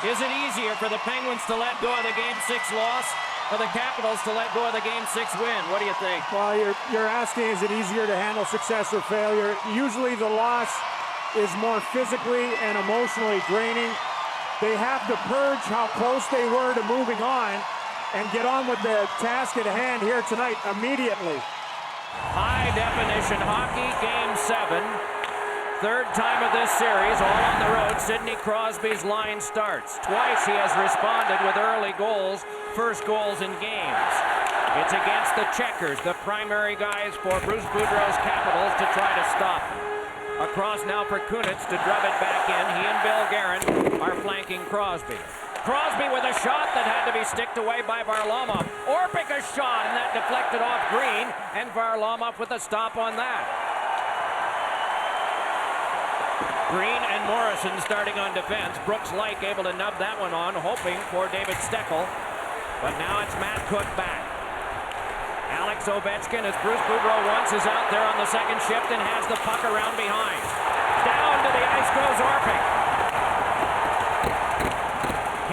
Is it easier for the Penguins to let go of the Game 6 loss or the Capitals to let go of the Game 6 win? What do you think? Well, you're asking, is it easier to handle success or failure? Usually the loss is more physically and emotionally draining. They have to purge how close they were to moving on and get on with the task at hand here tonight immediately. High definition hockey, Game 7. Third time of this series, all on the road. Sidney Crosby's line starts. Twice he has responded with early goals, first goals in games. It's against the Checkers, the primary guys for Bruce Boudreau's Capitals, to try to stop him. Across now for Kunitz to drub it back in. He and Bill Guerin are flanking Crosby. Crosby with a shot that had to be sticked away by Varlamov. Orpik a shot, and that deflected off Green, and Varlamov with a stop on that. Green and Morrison starting on defense. Brooks Laich able to nub that one on, hoping for David Steckel. But now it's Matt Cook back. Alex Ovechkin, as Bruce Boudreau wants, is out there on the second shift and has the puck around behind. Down to the ice goes Orpik.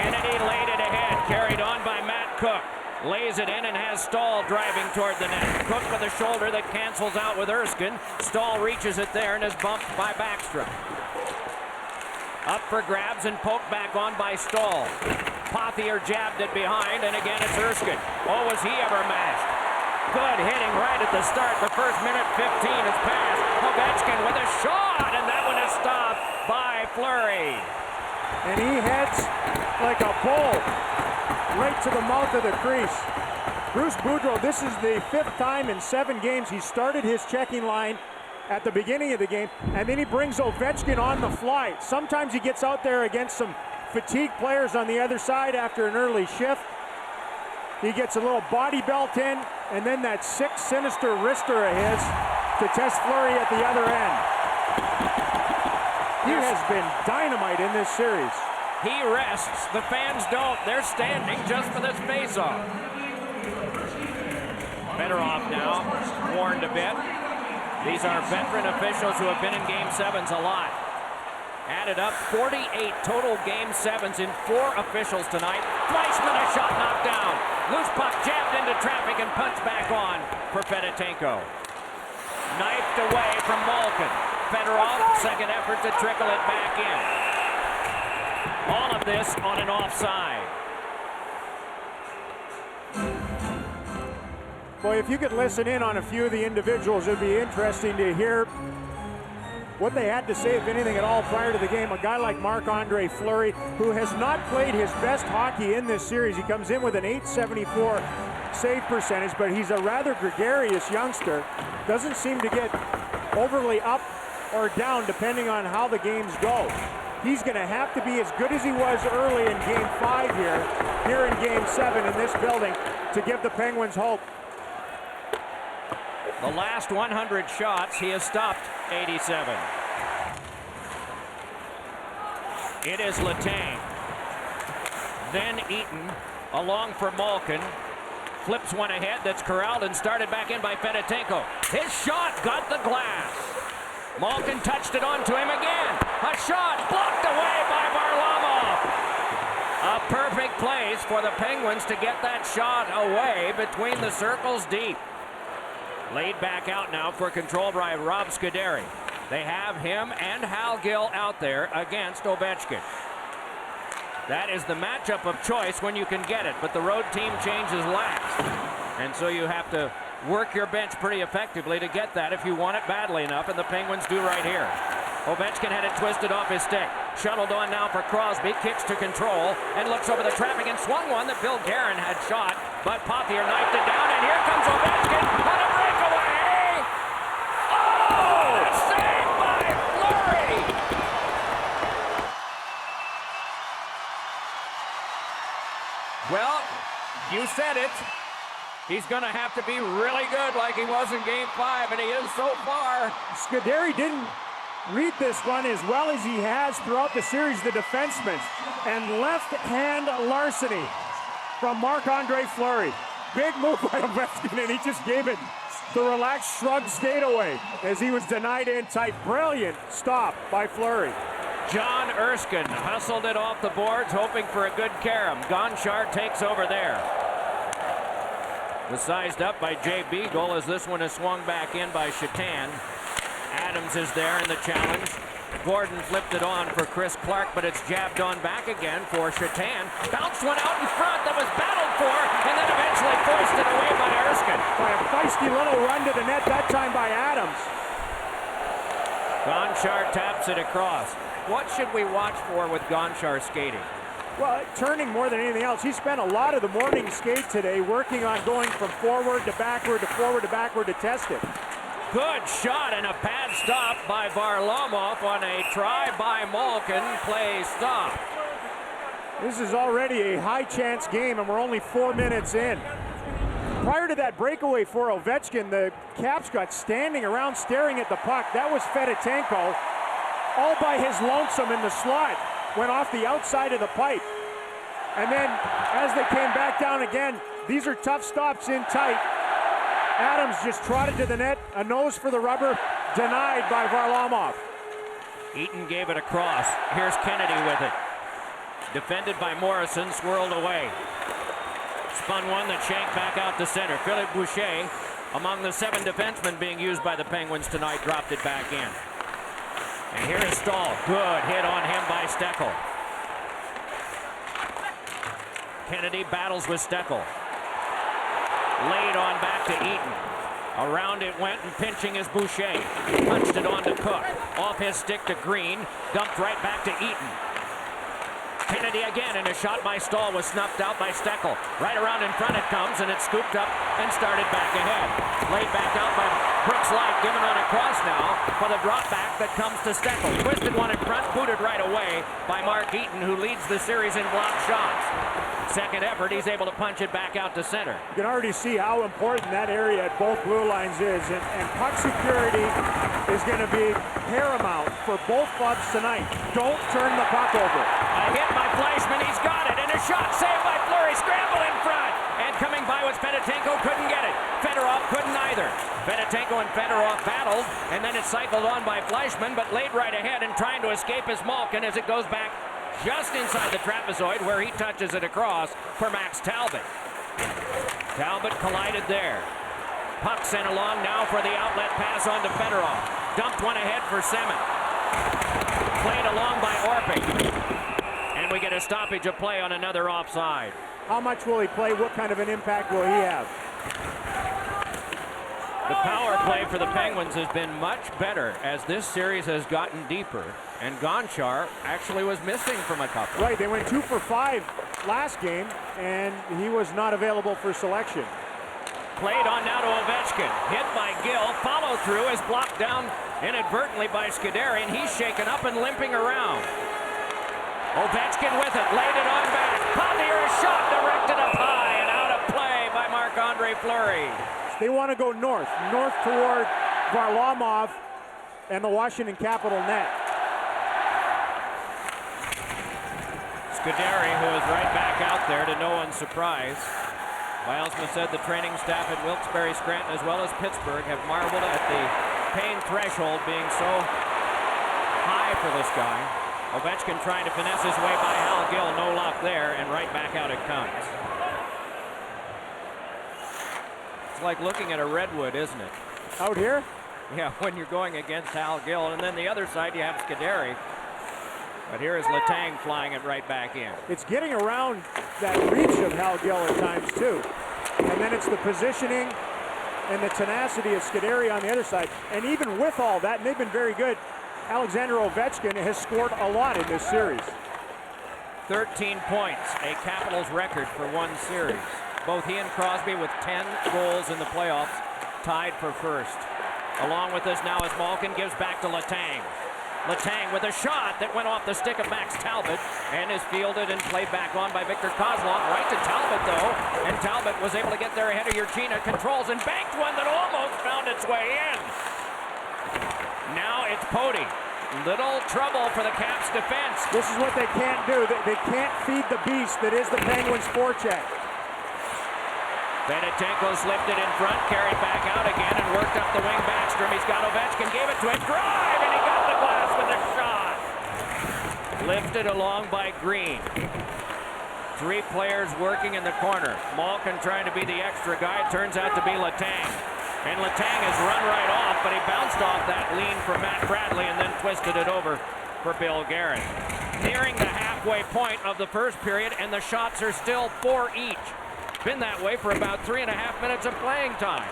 Kennedy laid it ahead, carried on by Matt Cook. Lays it in and has Stahl driving toward the net. Cook with a shoulder that cancels out with Erskine. Stahl reaches it there and is bumped by Backstrom. Up for grabs and poked back on by Stahl. Pothier jabbed it behind, and again it's Erskine. Oh, was he ever mashed? Good hitting right at the start. The first minute 15 is passed. Ovechkin with a shot, and that one is stopped by Fleury. And he heads like a bull right to the mouth of the crease. Bruce Boudreau, this is the 5th time in 7 games he started his checking line at the beginning of the game, and then he brings Ovechkin on the fly. Sometimes he gets out there against some fatigued players on the other side after an early shift. He gets a little body belt in, and then that sick, sinister wrister of his to test Fleury at the other end. He has been dynamite in this series. He rests. The fans don't. They're standing just for this face-off. Fedorov now warned a bit. These are veteran officials who have been in Game 7s a lot. Added up, 48 total Game 7s in 4 officials tonight. Fleischmann, a shot knocked down. Loose puck jabbed into traffic and punched back on for Fedotenko. Knifed away from Malkin. Fedorov, second effort to trickle it back in. All of this on an offside. Boy, if you could listen in on a few of the individuals, it'd be interesting to hear what they had to say, if anything at all, prior to the game. A guy like Marc-Andre Fleury, who has not played his best hockey in this series. He comes in with an .874 save percentage, but he's a rather gregarious youngster. Doesn't seem to get overly up or down depending on how the games go. He's going to have to be as good as he was early in Game 5 here in Game 7 in this building to give the Penguins hope. The last 100 shots, he has stopped 87. It is Letang. Then Eaton, along for Malkin. Flips one ahead, that's corralled and started back in by Fedotenko. His shot got the glass. Malkin touched it onto him again. A shot blocked away by Varlamov. A perfect place for the Penguins to get that shot away between the circles deep. Laid back out now for control by Rob Scuderi. They have him and Hal Gill out there against Ovechkin. That is the matchup of choice when you can get it, but the road team changes last. And so you have to work your bench pretty effectively to get that if you want it badly enough, and the Penguins do right here. Ovechkin had it twisted off his stick. Shuttled on now for Crosby, kicks to control, and looks over the traffic and swung one that Bill Guerin had shot, but Pothier knifed it down, and here comes Ovechkin on a breakaway! Oh! Saved by Fleury! Well, you said it. He's going to have to be really good like he was in Game 5, and he is so far. Scuderi didn't read this one as well as he has throughout the series, the defenseman. And left-hand larceny from Marc-Andre Fleury. Big move by Ovechkin, and he just gave it the relaxed shrug, stayed away as he was denied in tight. Brilliant stop by Fleury. John Erskine hustled it off the boards, hoping for a good carom. Gonchar takes over there. Was sized up by Jay Beagle as this one is swung back in by Shatan. Adams is there in the challenge. Gordon flipped it on for Chris Clark, but it's jabbed on back again for Shatan. Bounced one out in front that was battled for, and then eventually forced it away by Erskine. By a feisty little run to the net, that time by Adams. Gonchar taps it across. What should we watch for with Gonchar skating? Well, turning more than anything else. He spent a lot of the morning skate today working on going from forward to backward to forward to backward to test it. Good shot and a bad stop by Varlamov on a try by Malkin. Play stop. This is already a high chance game and we're only 4 minutes in. Prior to that breakaway for Ovechkin, the Caps got standing around staring at the puck. That was Fedotenko, all by his lonesome in the slot. Went off the outside of the pipe. And then as they came back down again, these are tough stops in tight. Adams just trotted to the net, a nose for the rubber, denied by Varlamov. Eaton gave it across. Here's Kennedy with it. Defended by Morrison, swirled away. Spun one that shanked back out to center. Philippe Boucher, among the 7 defensemen being used by the Penguins tonight, dropped it back in. And here is Stahl. Good hit on him by Steckel. Kennedy battles with Steckel. Laid on back to Eaton. Around it went and pinching is Boucher. Punched it on to Cook. Off his stick to Green. Dumped right back to Eaton. Kennedy again, and a shot by Stahl was snuffed out by Steckel. Right around in front it comes, and it's scooped up and started back ahead. Laid back out by Brooks Light, given on a cross now for the drop back that comes to Steckel. Twisted one in front, booted right away by Mark Eaton, who leads the series in blocked shots. Second effort, he's able to punch it back out to center. You can already see how important that area at both blue lines is, and puck security is going to be paramount for both clubs tonight. Don't turn the puck over. A hit by Fleischmann, he's got it, and a shot saved by Fleury. Scramble in front, and coming by was Fedotenko, couldn't get it. Fedorov couldn't either. Fedotenko and Fedorov battled, and then it cycled on by Fleischmann, but laid right ahead and trying to escape is Malkin as it goes back just inside the trapezoid where he touches it across for Max Talbot. Talbot collided there. Puck sent along now for the outlet pass on to Fedorov. Dumped one ahead for Semin. Played along by Orpik. And we get a stoppage of play on another offside. How much will he play? What kind of an impact will he have? The power play for the Penguins has been much better as this series has gotten deeper. And Gonchar actually was missing from a couple. Right, they went 2 for 5 last game, and he was not available for selection. Played on now to Ovechkin. Hit by Gill. Follow through is blocked down inadvertently by Scuderi, and he's shaken up and limping around. Ovechkin with it. Laid it on back. Pontier, a shot directed up high and out of play by Marc-Andre Fleury. They want to go north toward Varlamov and the Washington Capitol net. Scuderi, who is right back out there to no one's surprise. Bilesma said the training staff at Wilkes-Barre, Scranton, as well as Pittsburgh, have marveled at the pain threshold being so high for this guy. Ovechkin trying to finesse his way by Hal Gill, no luck there, and right back out it comes. It's like looking at a redwood, isn't it? Out here? Yeah, when you're going against Hal Gill, and then the other side you have Scuderi. But here is Letang flying it right back in. It's getting around that reach of Hal Gill at times too. And then it's the positioning and the tenacity of Scuderi on the other side. And even with all that, and they've been very good, Alexander Ovechkin has scored a lot in this series. 13 points, a Capitals record for one series. Both he and Crosby with 10 goals in the playoffs, tied for first. Along with us now as Malkin gives back to Letang. Letang with a shot that went off the stick of Max Talbot and is fielded and played back on by Victor Kozlov. Right to Talbot, though, and Talbot was able to get there ahead of Urchina. Controls and banked one that almost found its way in. Now it's Pody. Little trouble for the Caps defense. This is what they can't do. They can't feed the beast that is the Penguins' forecheck. Fedotenko slipped it in front, carried back out again, and worked up the wing. Backstrom, he's got Ovechkin, gave it to him, drive, and he got the glass with a shot. Lifted along by Green. 3 players working in the corner. Malkin trying to be the extra guy. Turns out to be Letang. And Letang has run right off, but he bounced off that lean from Matt Bradley and then twisted it over for Bill Guerin. Nearing the halfway point of the first period, and the shots are still 4 each. Been that way for about 3.5 minutes of playing time.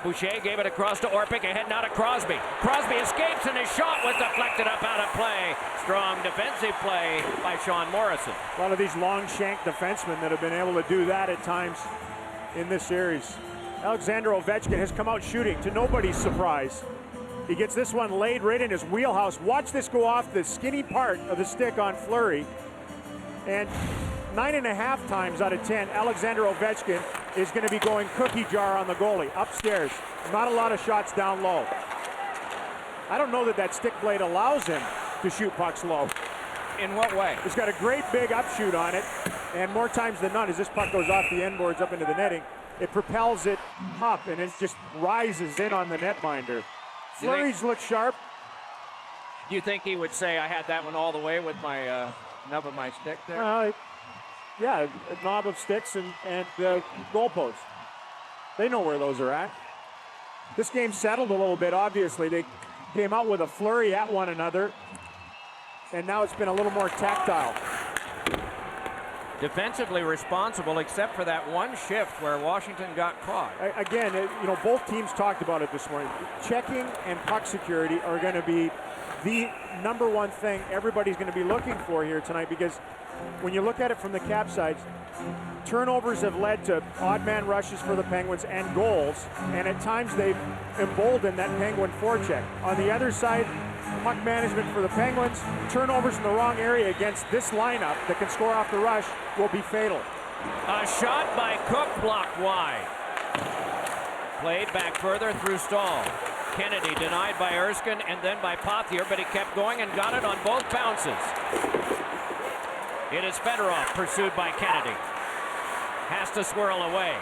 Boucher gave it across to Orpik, ahead now to Crosby. Crosby escapes and his shot was deflected up out of play. Strong defensive play by Sean Morrison. A lot of these long shank defensemen that have been able to do that at times in this series. Alexander Ovechkin has come out shooting to nobody's surprise. He gets this one laid right in his wheelhouse. Watch this go off the skinny part of the stick on Fleury. And 9.5 times out of 10, Alexander Ovechkin is going to be going cookie jar on the goalie, upstairs. Not a lot of shots down low. I don't know that that stick blade allows him to shoot pucks low. In what way? It's got a great big upshoot on it, and more times than not, as this puck goes off the end boards up into the netting, it propels it up, and it just rises in on the netminder. Fleury's look sharp. Do you think he would say, I had that one all the way with my nub of my stick there? Yeah, a knob of sticks and goalposts. They know where those are at. This game settled a little bit, obviously. They came out with a flurry at one another, and now it's been a little more tactile. Defensively responsible, except for that one shift where Washington got caught. Again, both teams talked about it this morning. Checking and puck security are going to be the number one thing everybody's going to be looking for here tonight, because when you look at it from the Cap side, turnovers have led to odd man rushes for the Penguins and goals, and at times they've emboldened that Penguin forecheck. On the other side, puck management for the Penguins, turnovers in the wrong area against this lineup that can score off the rush will be fatal. A shot by Cook blocked wide. Played back further through Stahl. Kennedy denied by Erskine and then by Pothier, but he kept going and got it on both bounces. It is Fedorov pursued by Kennedy. Has to swirl away.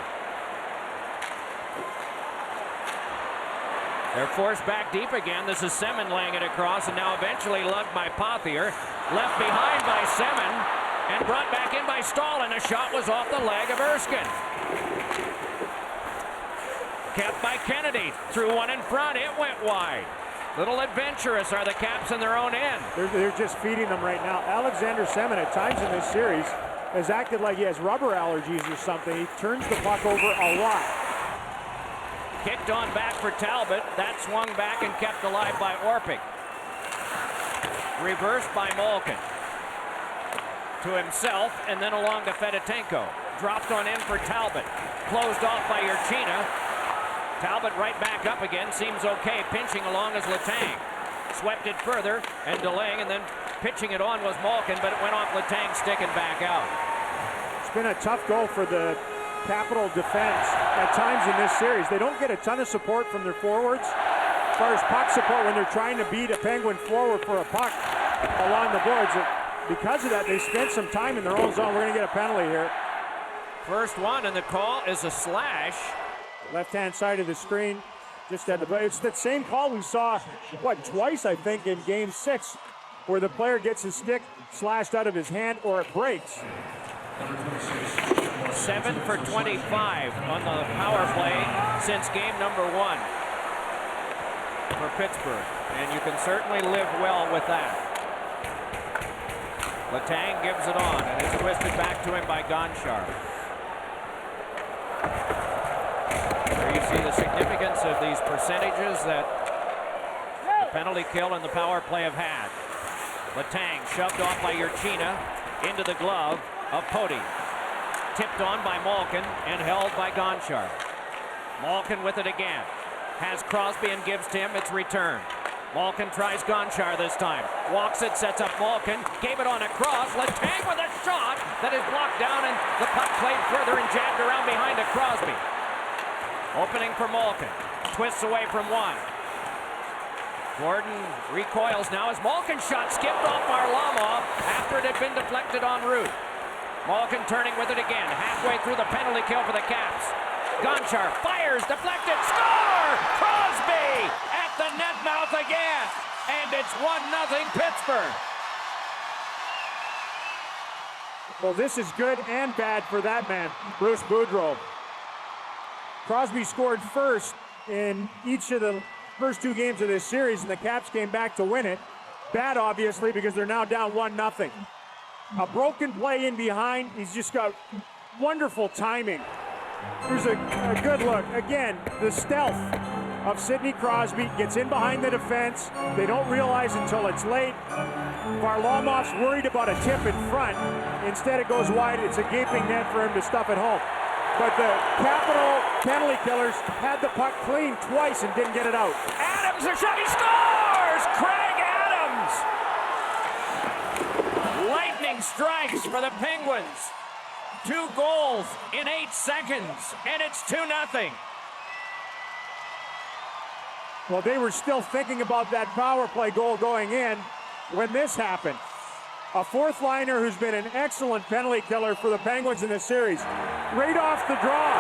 They're forced back deep again. This is Semin laying it across, and now eventually lugged by Pothier. Left behind by Semin, and brought back in by Stahl, and the shot was off the leg of Erskine. Kept by Kennedy. Threw one in front. It went wide. Little adventurous are the Caps in their own end. They're just feeding them right now. Alexander Semin at times in this series has acted like he has rubber allergies or something. He turns the puck over a lot. Kicked on back for Talbot. That swung back and kept alive by Orpik. Reversed by Malkin. To himself and then along to Fedotenko. Dropped on in for Talbot. Closed off by Urchina. Talbot right back up again. Seems okay. Pinching along as Letang. Swept it further and delaying, and then pitching it on was Malkin, but it went off Letang's stick and back out. It's been a tough go for the Capital defense at times in this series. They don't get a ton of support from their forwards. As far as puck support when they're trying to beat a Penguin forward for a puck along the boards. Because of that, they spent some time in their own zone. We're going to get a penalty here. First one, and the call is a slash. Left-hand side of the screen, just at the. It's that same call we saw, twice, I think, in Game 6, where the player gets his stick slashed out of his hand or it breaks. 7 for 25 on the power play since game number 1 for Pittsburgh, and you can certainly live well with that. Letang gives it on, and it's twisted back to him by Gonchar. There you see the significance of these percentages that the penalty kill and the power play have had. Letang shoved off by Urchina into the glove of Poti. Tipped on by Malkin and held by Gonchar. Malkin with it again. Has Crosby and gives to him. It's returned. Malkin tries Gonchar this time. Walks it, sets up Malkin. Gave it on a cross. Letang with a shot that is blocked down, and the puck played further and jabbed around behind to Crosby. Opening for Malkin. Twists away from one. Gordon recoils now as Malkin's shot skipped off Varlamov after it had been deflected en route. Malkin turning with it again, halfway through the penalty kill for the Caps. Gonchar fires, deflected, score! Crosby at the net mouth again. and it's 1-0 Pittsburgh. Well, this is good and bad for that man, Bruce Boudreau. Crosby scored first in each of the first 2 games of this series, and the Caps came back to win it. Bad, obviously, because they're now down 1-0. A broken play in behind. He's just got wonderful timing. Here's a good look. Again, the stealth of Sidney Crosby gets in behind the defense. They don't realize until it's late. Varlamov's worried about a tip in front. Instead, it goes wide. It's a gaping net for him to stuff it home. But the Capital penalty killers had the puck clean twice and didn't get it out. Adams, the shot, he scores! Craig Adams! Lightning strikes for the Penguins. 2 goals in 8 seconds, and it's 2-0. Well, they were still thinking about that power play goal going in when this happened. A fourth liner who's been an excellent penalty killer for the Penguins in this series. Right off the draw.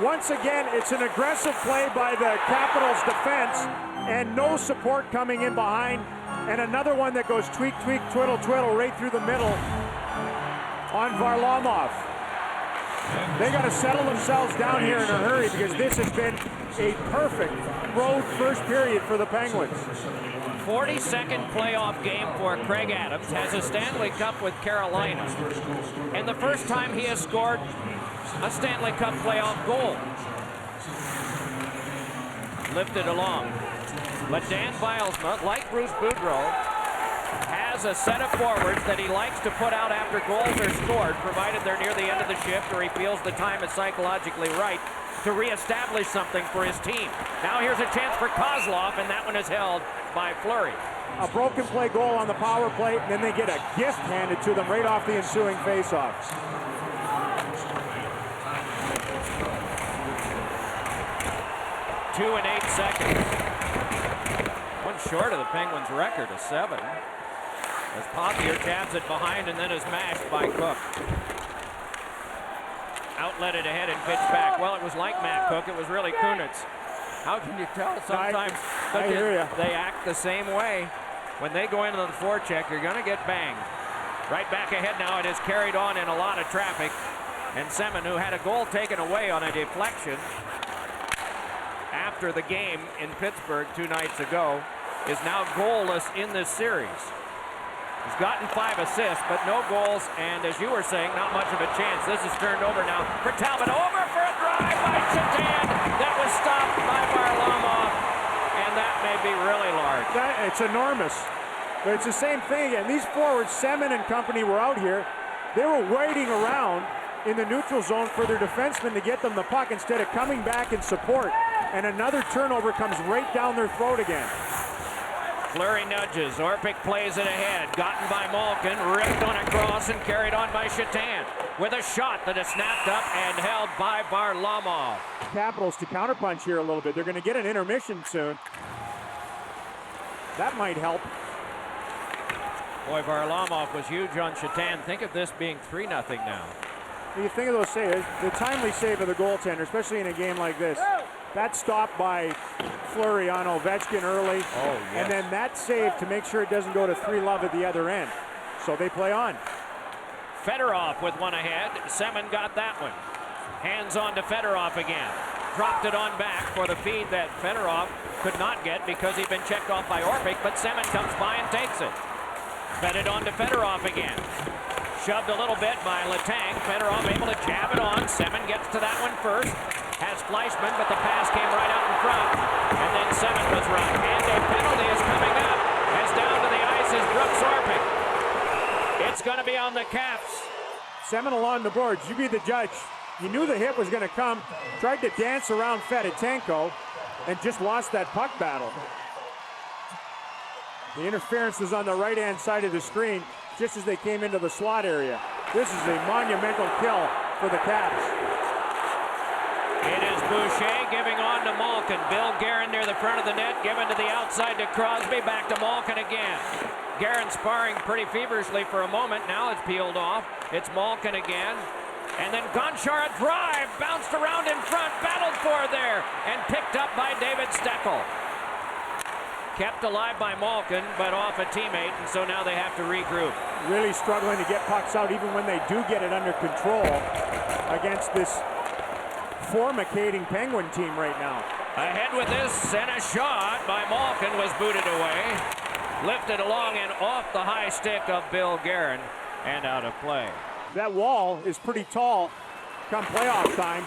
Once again, it's an aggressive play by the Capitals defense and no support coming in behind. And another one that goes tweak, tweak, twiddle, twiddle right through the middle on Varlamov. They got to settle themselves down here in a hurry because this has been a perfect road first period for the Penguins. 42nd playoff game for Craig Adams, has a Stanley Cup with Carolina, and the first time he has scored a Stanley Cup playoff goal. Lifted along. But Dan Bylsma, like Bruce Boudreau, has a set of forwards that he likes to put out after goals are scored, provided they're near the end of the shift or he feels the time is psychologically right to reestablish something for his team. Now here's a chance for Kozlov, and that one is held by Fleury. A broken play goal on the power play, and then they get a gift handed to them right off the ensuing faceoffs. Two and 8 seconds. One short of the Penguins' record, a 7. As Pothier tabs it behind and then is mashed by Cook. Outletted ahead and pitched back. Well, it was like Matt Cook. It was really Kunitz. How can you tell? Sometimes I hear you. They act the same way. When they go into the forecheck, you're going to get banged. Right back ahead now. It is carried on in a lot of traffic. And Semin, who had a goal taken away on a deflection after the game in Pittsburgh 2 nights ago, is now goalless in this series. He's gotten 5 assists, but no goals, and as you were saying, not much of a chance. This is turned over now for Talbot. Over for a drive by Chatan. That was stopped by Varlamov, and that may be really large. It's enormous. But it's the same thing again. These forwards, Semin and company, were out here. They were waiting around in the neutral zone for their defensemen to get them the puck instead of coming back in support. And another turnover comes right down their throat again. Fleury nudges, Orpik plays it ahead, gotten by Malkin, ripped on a cross and carried on by Chatan with a shot that is snapped up and held by Varlamov. Capitals to counterpunch here a little bit. They're going to get an intermission soon. That might help. Boy, Varlamov was huge on Chatan. Think of this being 3-0 now. You think of those saves, the timely save of the goaltender, especially in a game like this. That stop by Fleury on Ovechkin early. Oh, yes. And then that save to make sure it doesn't go to 3-love at the other end. So they play on. Fedorov with one ahead. Semin got that one. Hands on to Fedorov again. Dropped it on back for the feed that Fedorov could not get because he'd been checked off by Orpik, but Semin comes by and takes it. Fed it on to Fedorov again. Shoved a little bit by Letang. Fedorov able to jab it on. Semin gets to that one first. Has Fleischmann, but the pass came right out in front. And then Semin was run. And a penalty is coming up. As down to the ice is Brooks Orpik. It's going to be on the Caps. Semin along the boards. You be the judge. You knew the hit was going to come. Tried to dance around Fedotenko and just lost that puck battle. The interference was on the right-hand side of the screen just as they came into the slot area. This is a monumental kill for the Caps. It is Boucher giving on to Malkin. Bill Guerin near the front of the net, given to the outside to Crosby, back to Malkin again. Guerin sparring pretty feverishly for a moment. Now it's peeled off. It's Malkin again. And then Gonchar, a drive, bounced around in front, battled for there, and picked up by David Steckel. Kept alive by Malkin, but off a teammate, and so now they have to regroup. Really struggling to get pucks out, even when they do get it under control against this formicating Penguin team right now. Ahead with this, and a shot by Malkin was booted away. Lifted along and off the high stick of Bill Guerin, and out of play. That wall is pretty tall come playoff time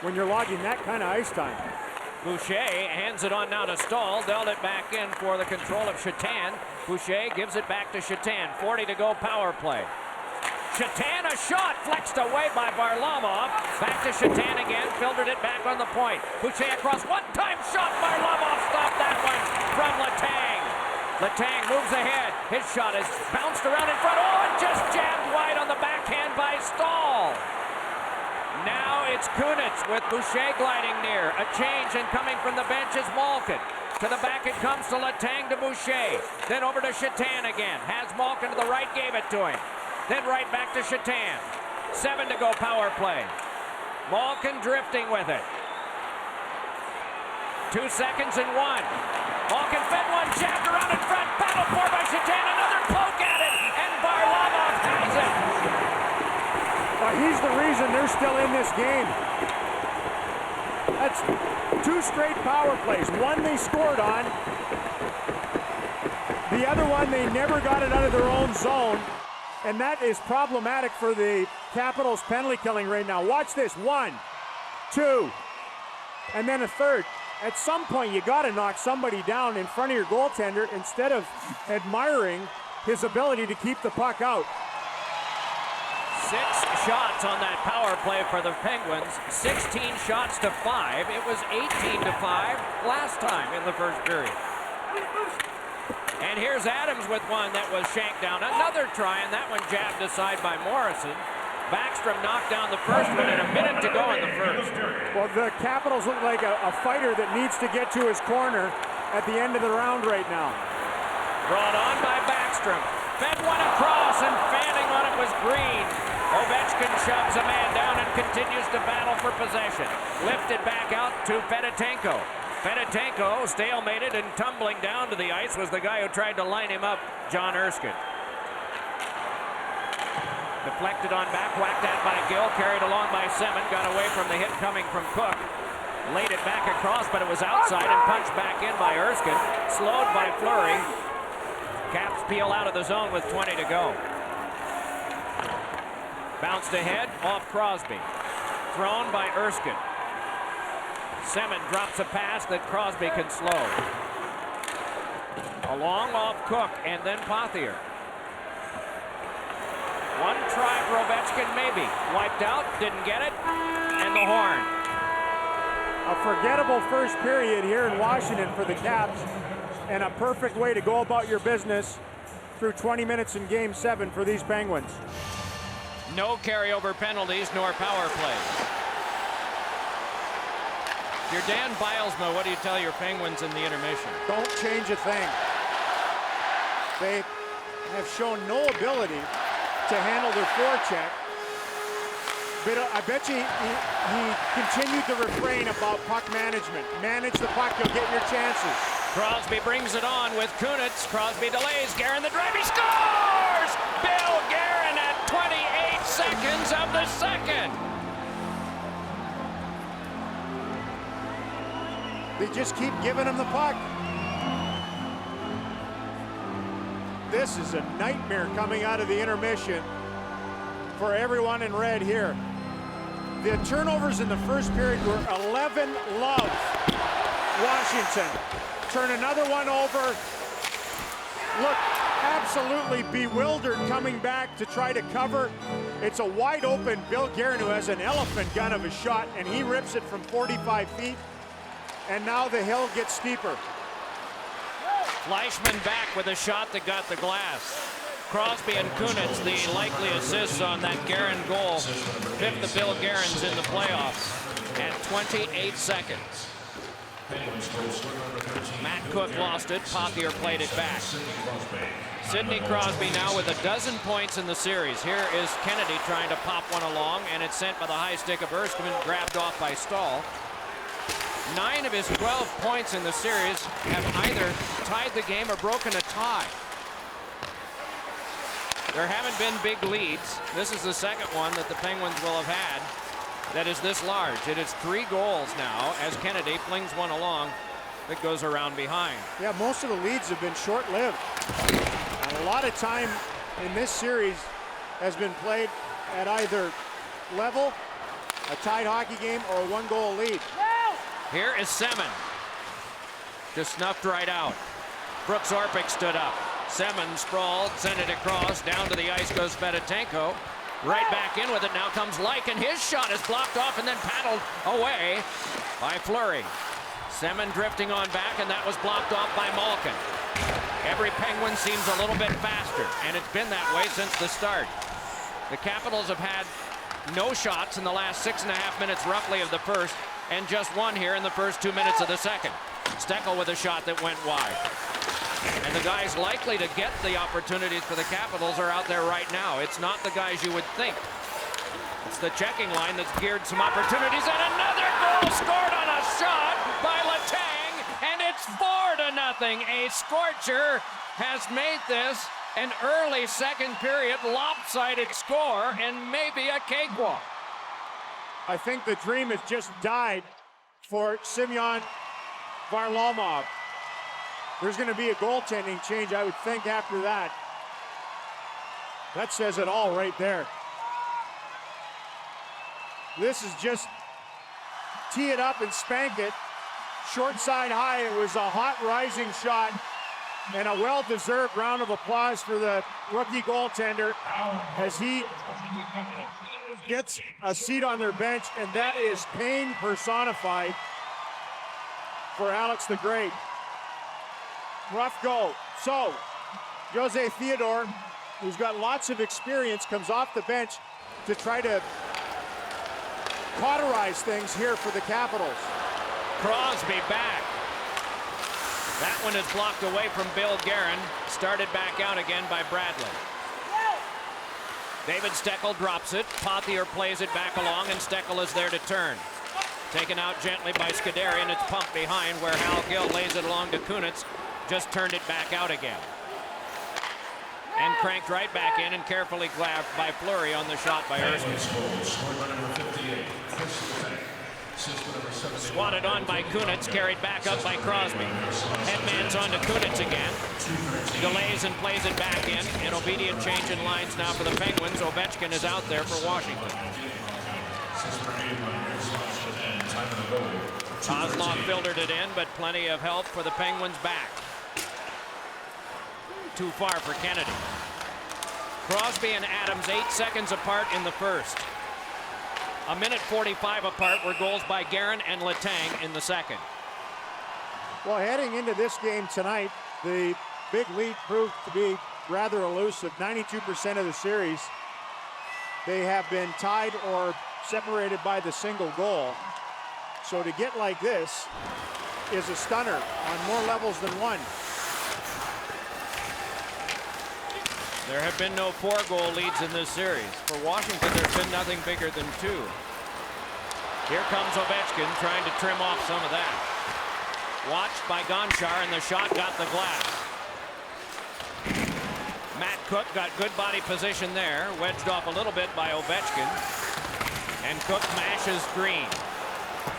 when you're logging that kind of ice time. Boucher hands it on now to Stahl. Dealt it back in for the control of Shatan. Boucher gives it back to Shatan. 40 to go, power play. Shatan, a shot flexed away by Varlamov. Back to Shatan again, filtered it back on the point. Boucher across, one-time shot. Varlamov stopped that one from Letang. Letang moves ahead. His shot is bounced around in front. Oh, and just jabbed wide on the backhand by Stahl. Now it's Kunitz with Boucher gliding near. A change, and coming from the bench is Malkin. To the back it comes to Letang to Boucher. Then over to Shatan again. Has Malkin to the right, gave it to him. Then right back to Shatan. 7 to go, power play. Malkin drifting with it. 2 seconds and 1. Malkin fed one, jabbed around in front. Battle for by Shatan. Another poke at it, and Varlamov has it. He's the reason they're still in this game. That's 2 straight power plays. One they scored on. The other one they never got it out of their own zone. And that is problematic for the Capitals penalty killing right now. Watch this. 1, 2, and then a third. At some point, you got to knock somebody down in front of your goaltender instead of admiring his ability to keep the puck out. 6 shots on that power play for the Penguins. 16 shots to 5. It was 18 to 5 last time in the first period. And here's Adams with one that was shanked down. Another try, and that one jabbed aside by Morrison. Backstrom knocked down the first one, and a minute to go in the first. Well, the Capitals look like a fighter that needs to get to his corner at the end of the round right now. Brought on by Backstrom. Fed one across, and fanning on it was Green. Ovechkin shoves a man down and continues to battle for possession. Lifted back out to Fedotenko. Fedotenko stalemated, and tumbling down to the ice was the guy who tried to line him up, John Erskine. Deflected on back, whacked at by Gill, carried along by Semin, got away from the hit coming from Cook. Laid it back across, but it was outside and punched back in by Erskine. Slowed by Fleury. Caps peel out of the zone with 20 to go. Bounced ahead, off Crosby. Thrown by Erskine. Semin drops a pass that Crosby can slow. Along off Cook, and then Pothier. One try for Ovechkin, maybe. Wiped out, didn't get it, and the horn. A forgettable first period here in Washington for the Caps, and a perfect way to go about your business through 20 minutes in Game 7 for these Penguins. No carryover penalties nor power plays. You're Dan Bilesma. What do you tell your Penguins in the intermission? Don't change a thing. They have shown no ability to handle their forecheck. But I bet you he continued to refrain about puck management. Manage the puck, you'll get your chances. Crosby brings it on with Kunitz. Crosby delays. Guerin the drive. He scores! Bill Guerin at 28 seconds of the second. They just keep giving him the puck. This is a nightmare coming out of the intermission for everyone in red here. The turnovers in the first period were 11 love Washington. Turn another one over. Look absolutely bewildered coming back to try to cover. It's a wide open Bill Guerin who has an elephant gun of a shot, and he rips it from 45 feet. And now the hill gets steeper. Fleischmann back with a shot that got the glass. Crosby and Kunitz, the likely assists on that Guerin goal. Fifth of Bill Guerin's in the playoffs at 28 seconds. Matt Cook lost it. Pothier played it back. Sidney Crosby now with 12 points in the series. Here is Kennedy trying to pop one along, and it's sent by the high stick of Erskine, grabbed off by Stahl. 9 of his 12 points in the series have either tied the game or broken a tie. There haven't been big leads. This is the second one that the Penguins will have had that is this large. It is 3 goals now as Kennedy flings one along that goes around behind. Yeah, most of the leads have been short-lived. And a lot of time in this series has been played at either level, a tied hockey game, or a 1-goal lead. Here is Semin. Just snuffed right out. Brooks Orpik stood up. Semin sprawled, sent it across. Down to the ice goes Fedotenko. Right back in with it. Now comes Lyk, and his shot is blocked off and then paddled away by Fleury. Semin drifting on back, and that was blocked off by Malkin. Every Penguin seems a little bit faster, and it's been that way since the start. The Capitals have had no shots in the last 6.5 minutes roughly of the first, and just one here in the first 2 minutes of the second. Steckel with a shot that went wide. And the guys likely to get the opportunities for the Capitals are out there right now. It's not the guys you would think. It's the checking line that's geared some opportunities, and another goal scored on a shot by Letang, and it's 4-0. A scorcher has made this an early second period lopsided score and maybe a cakewalk. I think the dream has just died for Semyon Varlamov. There's going to be a goaltending change, I would think, after that. That says it all right there. This is just tee it up and spank it. Short side high. It was a hot rising shot, and a well-deserved round of applause for the rookie goaltender as he gets a seat on their bench, and that is pain personified for Alex the Great. Rough go. So, Jose Theodore, who's got lots of experience, comes off the bench to try to cauterize things here for the Capitals. Crosby back. That one is blocked away from Bill Guerin. Started back out again by Bradley. David Steckel drops it. Pothier plays it back along, and Steckel is there to turn. Taken out gently by Scuderi, and it's pumped behind where Hal Gill lays it along to Kunitz. Just turned it back out again. And cranked right back in and carefully grabbed by Fleury on the shot by Erskine. Swatted on by Kunitz, carried back up by Crosby. Headman's on to Kunitz again. Delays and plays it back in. An obedient change in lines now for the Penguins. Ovechkin is out there for Washington. Kozlov filtered it in, but plenty of help for the Penguins back. Too far for Kennedy. Crosby and Adams 8 seconds apart in the first. 1:45 apart were goals by Guerin and Letang in the second. Well, heading into this game tonight, the big lead proved to be rather elusive. 92% of the series, they have been tied or separated by the single goal. So to get like this is a stunner on more levels than one. There have been no 4-goal leads in this series. For Washington, there's been nothing bigger than 2. Here comes Ovechkin trying to trim off some of that. Watched by Gonchar, and the shot got the glass. Matt Cook got good body position there, wedged off a little bit by Ovechkin. And Cook mashes Green.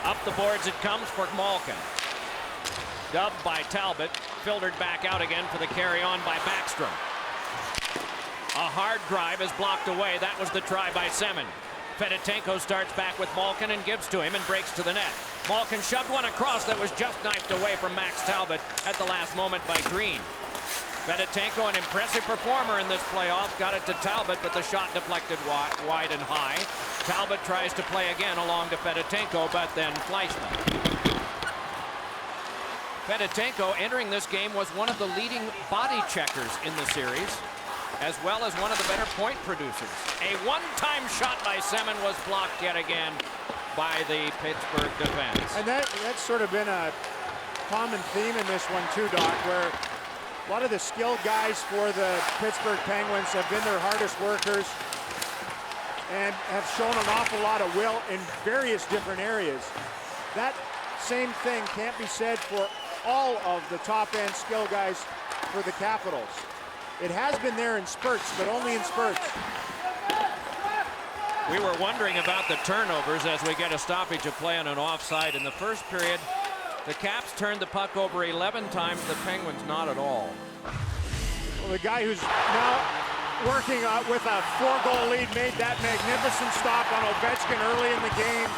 Up the boards it comes for Malkin. Dubbed by Talbot, filtered back out again for the carry on by Backstrom. A hard drive is blocked away. That was the try by Semin. Fedotenko starts back with Malkin and gives to him and breaks to the net. Malkin shoved one across that was just knifed away from Max Talbot at the last moment by Green. Fedotenko, an impressive performer in this playoff, got it to Talbot, but the shot deflected wide and high. Talbot tries to play again along to Fedotenko, but then Fleischmann. Fedotenko entering this game was one of the leading body checkers in the series, as well as one of the better point producers. A one-time shot by Semin was blocked yet again by the Pittsburgh defense. And that's sort of been a common theme in this one too, Doc, where a lot of the skilled guys for the Pittsburgh Penguins have been their hardest workers and have shown an awful lot of will in various different areas. That same thing can't be said for all of the top-end skill guys for the Capitals. It has been there in spurts, but only in spurts. We were wondering about the turnovers as we get a stoppage of play on an offside. In the first period, the Caps turned the puck over 11 times, the Penguins not at all. Well, the guy who's now working with a 4-goal lead made that magnificent stop on Ovechkin early in the game,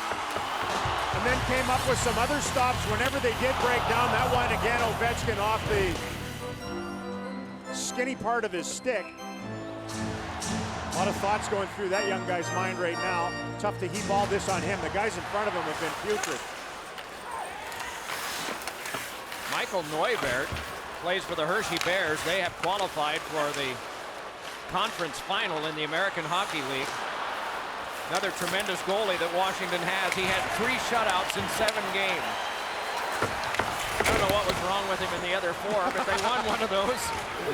and then came up with some other stops whenever they did break down. That one again, Ovechkin off the skinny part of his stick. A lot of thoughts going through that young guy's mind right now. Tough to heap all this on him. The guys in front of him have been putrid. Michael Neuvirth plays for the Hershey Bears. They have qualified for the conference final in the American Hockey League. Another tremendous goalie that Washington has. He had 3 shutouts in 7 games. I don't know what was wrong with him in the other 4, but they won one of those.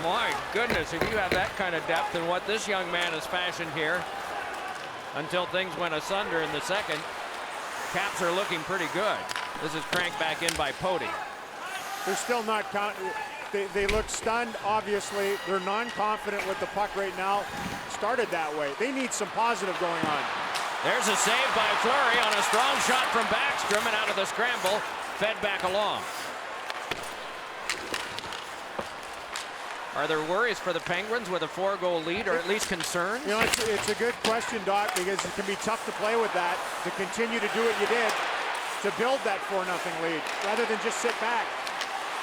My goodness, if you have that kind of depth and what this young man has fashioned here until things went asunder in the second, Caps are looking pretty good. This is cranked back in by Pody. They're still not they look stunned, obviously. They're non-confident with the puck right now. Started that way. They need some positive going on. There's a save by Fleury on a strong shot from Backstrom, and out of the scramble, fed back along. Are there worries for the Penguins with a 4-goal lead, or at least concerns? You know, it's a good question, Doc, because it can be tough to play with that, to continue to do what you did, to build that 4-0 lead, rather than just sit back.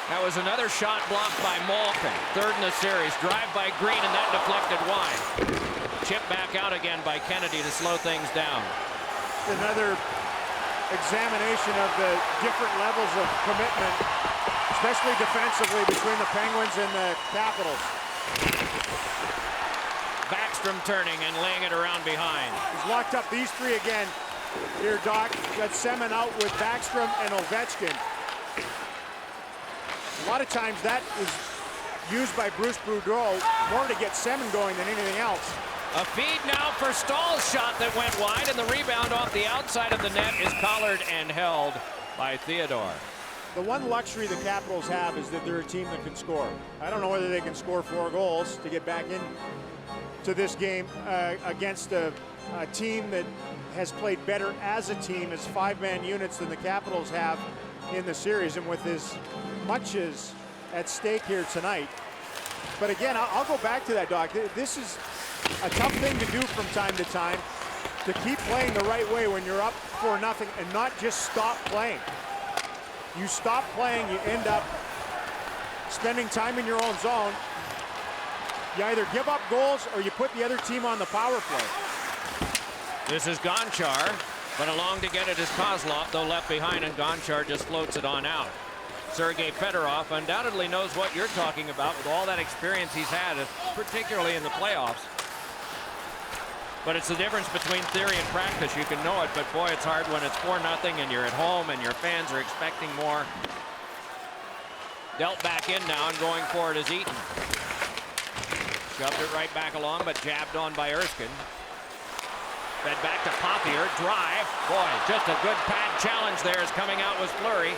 That was another shot blocked by Malkin. 3rd in the series. Drive by Green, and that deflected wide. Chip back out again by Kennedy to slow things down. Another examination of the different levels of commitment, especially defensively, between the Penguins and the Capitals. Backstrom turning and laying it around behind. He's locked up these 3 again. Here, Doc, got Semin out with Backstrom and Ovechkin. A lot of times that is used by Bruce Boudreau more to get Semin going than anything else. A feed now for Stahl's shot that went wide, and the rebound off the outside of the net is collared and held by Theodore. The one luxury the Capitals have is that they're a team that can score. I don't know whether they can score 4 goals to get back into this game against a team that has played better as a team as 5-man units than the Capitals have in the series, and with as much as at stake here tonight. But again, I'll go back to that, Doc. This is a tough thing to do from time to time, to keep playing the right way when you're up 4-0 and not just stop playing. You stop playing, you end up spending time in your own zone. You either give up goals or you put the other team on the power play. This is Gonchar, but along to get it is Kozlov, though left behind, and Gonchar just floats it on out. Sergei Fedorov undoubtedly knows what you're talking about with all that experience he's had, particularly in the playoffs. But it's the difference between theory and practice. You can know it, but boy, it's hard when it's 4-0 and you're at home and your fans are expecting more. Dealt back in now, and going for it is Eaton. Shoved it right back along, but jabbed on by Erskine. Fed back to Pothier, drive. Boy, just a good pad challenge there is coming out with Fleury.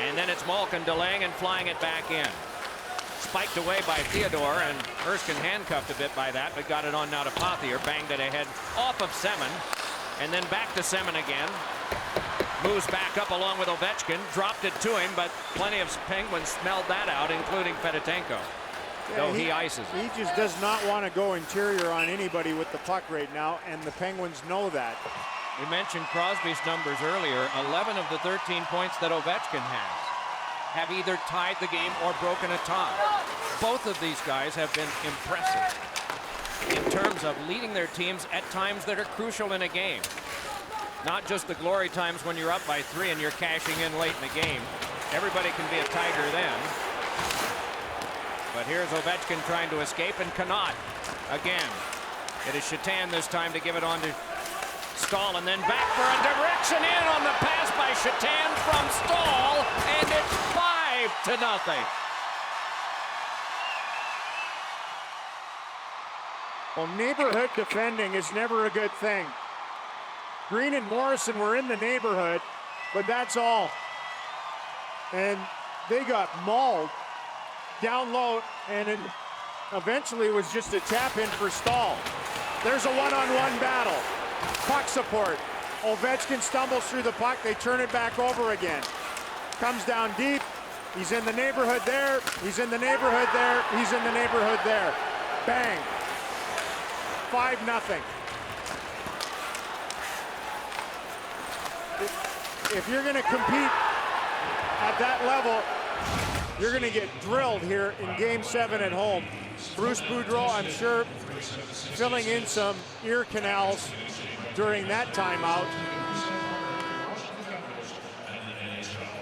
And then it's Malkin delaying and flying it back in. Spiked away by Theodore, and Erskine handcuffed a bit by that, but got it on now to Pothier. Banged it ahead off of Semin, and then back to Semin again. Moves back up along with Ovechkin. Dropped it to him, but plenty of Penguins smelled that out, including Fedotenko. Though he ices it. He just does not want to go interior on anybody with the puck right now, and the Penguins know that. We mentioned Crosby's numbers earlier. 11 of the 13 points that Ovechkin has have either tied the game or broken a tie. Both of these guys have been impressive in terms of leading their teams at times that are crucial in a game. Not just the glory times when you're up by 3 and you're cashing in late in the game. Everybody can be a Tiger then. But here's Ovechkin trying to escape, and cannot. Again, it is Shatan this time to give it on to Stahl, and then back for a direction in on the pass by Shatan from Stahl, and it's 5-0. Well, neighborhood defending is never a good thing. Green and Morrison were in the neighborhood, but that's all. and they got mauled down low, and it eventually was just a tap in for Stahl. There's a one-on-one battle. Puck support. Ovechkin stumbles through the puck. They turn it back over again. Comes down deep. He's in the neighborhood there. He's in the neighborhood there. He's in the neighborhood there. Bang. 5-0. If you're going to compete at that level, you're going to get drilled here in Game 7 at home. Bruce Boudreau, I'm sure, filling in some ear canals during that timeout.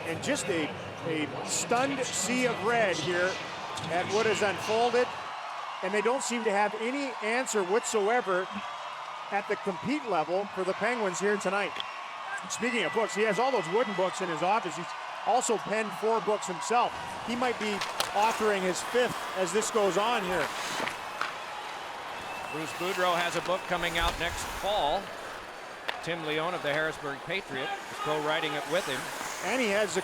And just a stunned sea of red here at what has unfolded. And they don't seem to have any answer whatsoever at the compete level for the Penguins here tonight. Speaking of books, he has all those wooden books in his office. He's also penned 4 books himself. He might be authoring his 5th as this goes on here. Bruce Boudreau has a book coming out next fall. Tim Leone of the Harrisburg Patriot is co-writing it with him. And he has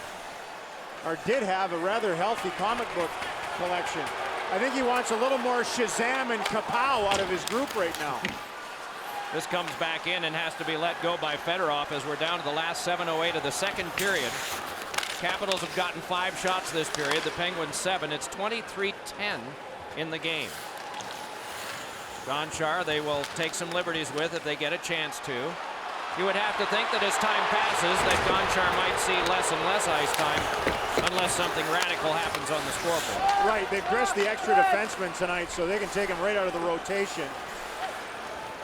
did have a rather healthy comic book collection. I think he wants a little more Shazam and Kapow out of his group right now. This comes back in and has to be let go by Fedorov as we're down to the last 7:08 of the second period. Capitals have gotten 5 shots this period, the Penguins 7. It's 23-10 in the game. Gonchar they will take some liberties with if they get a chance to. You would have to think that as time passes that Gonchar might see less and less ice time unless something radical happens on the scoreboard. Right, they've dressed the extra defenseman tonight so they can take him right out of the rotation.